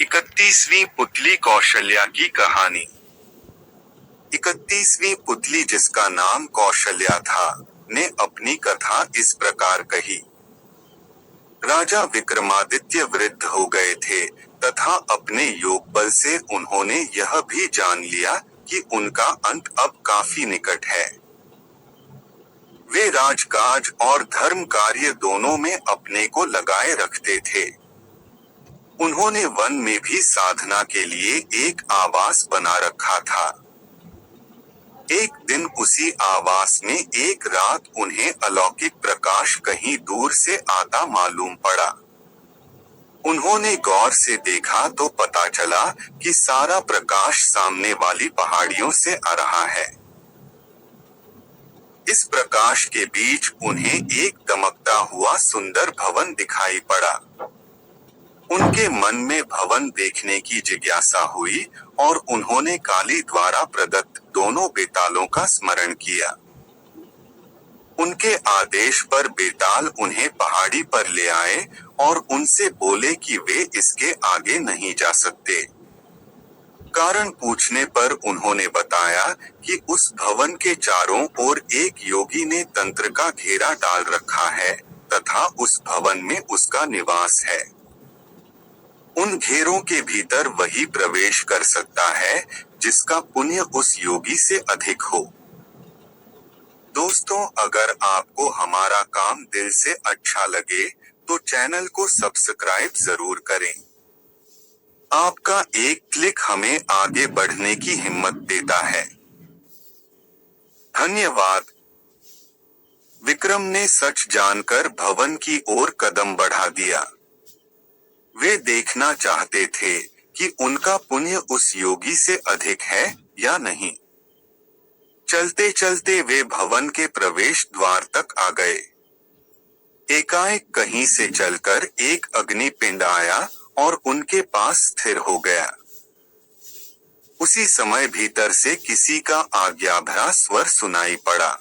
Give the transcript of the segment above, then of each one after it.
31वीं पुतली कौशल्या की कहानी। 31वीं पुतली, जिसका नाम कौशल्या था, ने अपनी कथा इस प्रकार कही। राजा विक्रमादित्य वृद्ध हो गए थे तथा अपने योग बल से उन्होंने यह भी जान लिया कि उनका अंत अब काफी निकट है। वे राजकाज और धर्म कार्य दोनों में अपने को लगाए रखते थे। उन्होंने वन में भी साधना के लिए एक आवास बना रखा था। एक दिन उसी आवास में एक रात उन्हें अलौकिक प्रकाश कहीं दूर से आता मालूम पड़ा। उन्होंने गौर से देखा तो पता चला कि सारा प्रकाश सामने वाली पहाड़ियों से आ रहा है। इस प्रकाश के बीच उन्हें एक दमकता हुआ सुंदर भवन दिखाई पड़ा। उनके मन में भवन देखने की जिज्ञासा हुई और उन्होंने काली द्वारा प्रदत्त दोनों बेतालों का स्मरण किया। उनके आदेश पर बेताल उन्हें पहाड़ी पर ले आए और उनसे बोले कि वे इसके आगे नहीं जा सकते। कारण पूछने पर उन्होंने बताया कि उस भवन के चारों ओर एक योगी ने तंत्र का घेरा डाल रखा है तथा उस भवन में उसका निवास है। उन घेरों के भीतर वही प्रवेश कर सकता है जिसका पुण्य उस योगी से अधिक हो। दोस्तों, अगर आपको हमारा काम दिल से अच्छा लगे तो चैनल को सब्सक्राइब जरूर करें। आपका एक क्लिक हमें आगे बढ़ने की हिम्मत देता है। धन्यवाद। विक्रम ने सच जानकर भवन की ओर कदम बढ़ा दिया। वे देखना चाहते थे कि उनका पुण्य उस योगी से अधिक है या नहीं। चलते चलते वे भवन के प्रवेश द्वार तक आ गए। एकाएक कहीं से चलकर एक अग्नि पिंड आया और उनके पास स्थिर हो गया। उसी समय भीतर से किसी का आज्ञाभरा स्वर सुनाई पड़ा।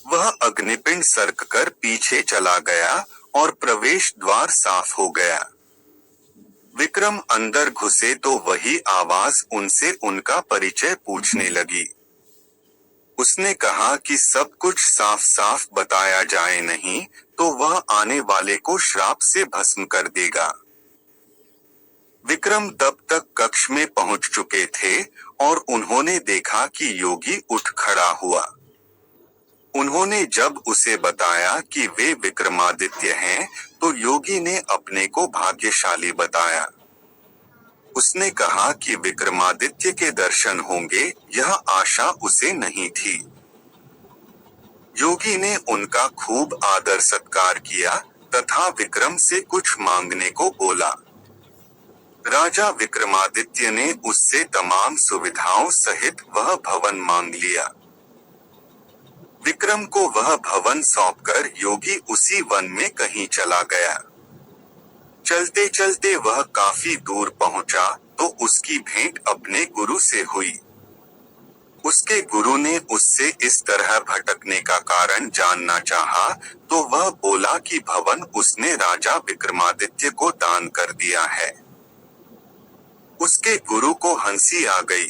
वह अग्निपिंड सरक कर पीछे चला गया और प्रवेश द्वार साफ हो गया। विक्रम अंदर घुसे तो वही आवाज उनसे उनका परिचय पूछने लगी। उसने कहा कि सब कुछ साफ साफ बताया जाए, नहीं तो वह आने वाले को श्राप से भस्म कर देगा। विक्रम तब तक कक्ष में पहुंच चुके थे और उन्होंने देखा कि योगी उठ खड़ा हुआ। उन्होंने जब उसे बताया कि वे विक्रमादित्य हैं, तो योगी ने अपने को भाग्यशाली बताया। उसने कहा कि विक्रमादित्य के दर्शन होंगे, यह आशा उसे नहीं थी। योगी ने उनका खूब आदर सत्कार किया तथा विक्रम से कुछ मांगने को बोला। राजा विक्रमादित्य ने उससे तमाम सुविधाओं सहित वह भवन मांग लिया। विक्रम को वह भवन सौंपकर योगी उसी वन में कहीं चला गया। चलते चलते वह काफी दूर पहुंचा तो उसकी भेंट अपने गुरु से हुई। उसके गुरु ने उससे इस तरह भटकने का कारण जानना चाहा तो वह बोला कि भवन उसने राजा विक्रमादित्य को दान कर दिया है। उसके गुरु को हंसी आ गई।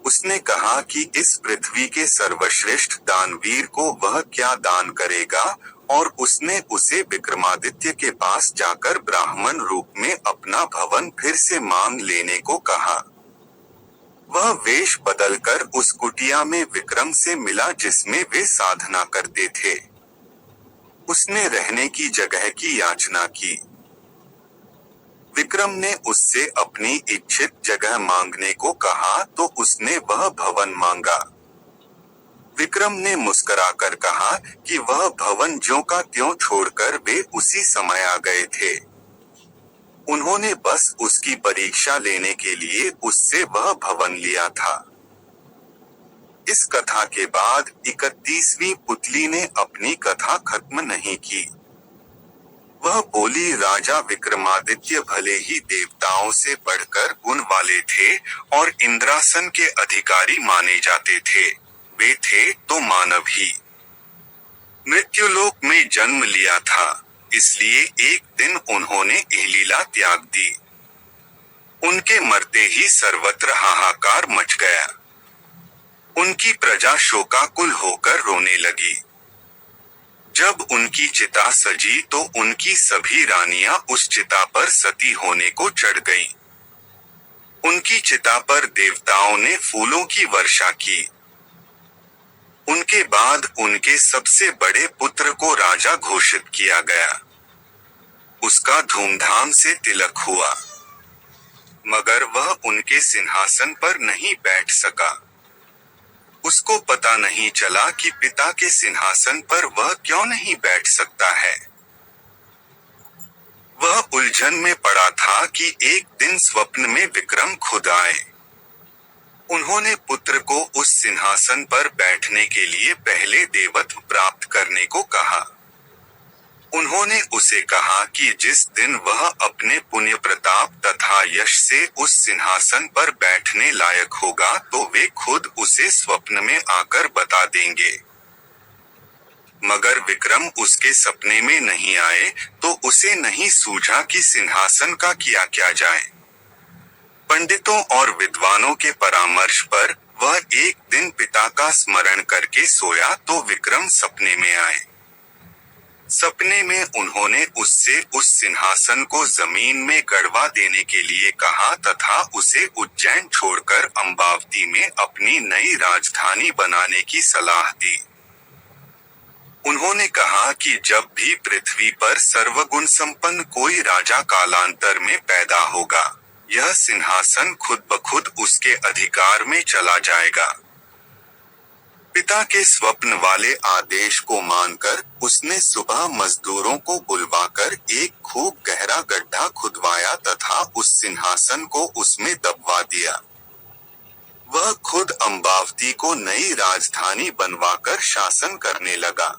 उसने कहा कि इस पृथ्वी के सर्वश्रेष्ठ दानवीर को वह क्या दान करेगा, और उसने उसे विक्रमादित्य के पास जाकर ब्राह्मण रूप में अपना भवन फिर से मांग लेने को कहा। वह वेश बदलकर उस कुटिया में विक्रम से मिला जिसमें वे साधना करते थे। उसने रहने की जगह की याचना की। विक्रम ने उससे अपनी इच्छित जगह मांगने को कहा तो उसने वह भवन मांगा। विक्रम ने मुस्कुराकर कहा कि वह भवन ज्यों का त्यों छोड़कर वे उसी समय आ गए थे। उन्होंने बस उसकी परीक्षा लेने के लिए उससे वह भवन लिया था। इस कथा के बाद 31वीं पुतली ने अपनी कथा खत्म नहीं की। वह बोली, राजा विक्रमादित्य भले ही देवताओं से बढ़कर गुण वाले थे और इंद्रासन के अधिकारी माने जाते थे, वे थे तो मानव ही। मृत्युलोक में जन्म लिया था, इसलिए एक दिन उन्होंने इहलीला त्याग दी। उनके मरते ही सर्वत्र हाहाकार मच गया। उनकी प्रजा शोकाकुल होकर रोने लगी। जब उनकी चिता सजी तो उनकी सभी रानियां उस चिता पर सती होने को चढ़ गईं। उनकी चिता पर देवताओं ने फूलों की वर्षा की। उनके बाद उनके सबसे बड़े पुत्र को राजा घोषित किया गया। उसका धूमधाम से तिलक हुआ, मगर वह उनके सिंहासन पर नहीं बैठ सका। उसको पता नहीं चला कि पिता के सिंहासन पर वह क्यों नहीं बैठ सकता है। वह उलझन में पड़ा था कि एक दिन स्वप्न में विक्रम खुद आए। उन्होंने पुत्र को उस सिंहासन पर बैठने के लिए पहले देवत्व प्राप्त करने को कहा। उन्होंने उसे कहा कि जिस दिन वह अपने पुण्य प्रताप तथा यश से उस सिंहासन पर बैठने लायक होगा तो वे खुद उसे स्वप्न में आकर बता देंगे। मगर विक्रम उसके सपने में नहीं आए तो उसे नहीं सूझा कि सिंहासन का किया क्या जाए। पंडितों और विद्वानों के परामर्श पर वह एक दिन पिता का स्मरण करके सोया तो विक्रम सपने में आए। सपने में उन्होंने उससे उस सिंहासन को जमीन में गड़वा देने के लिए कहा तथा उसे उज्जैन छोड़कर अम्बावती में अपनी नई राजधानी बनाने की सलाह दी। उन्होंने कहा कि जब भी पृथ्वी पर सर्वगुण संपन्न कोई राजा कालांतर में पैदा होगा, यह सिंहासन खुद ब खुद उसके अधिकार में चला जाएगा। पिता के स्वप्न वाले आदेश को मानकर उसने सुबह मजदूरों को बुलवाकर एक खूब गहरा गड्ढा खुदवाया तथा उस सिंहासन को उसमें दबवा दिया। वह खुद अम्बावती को नई राजधानी बनवाकर शासन करने लगा।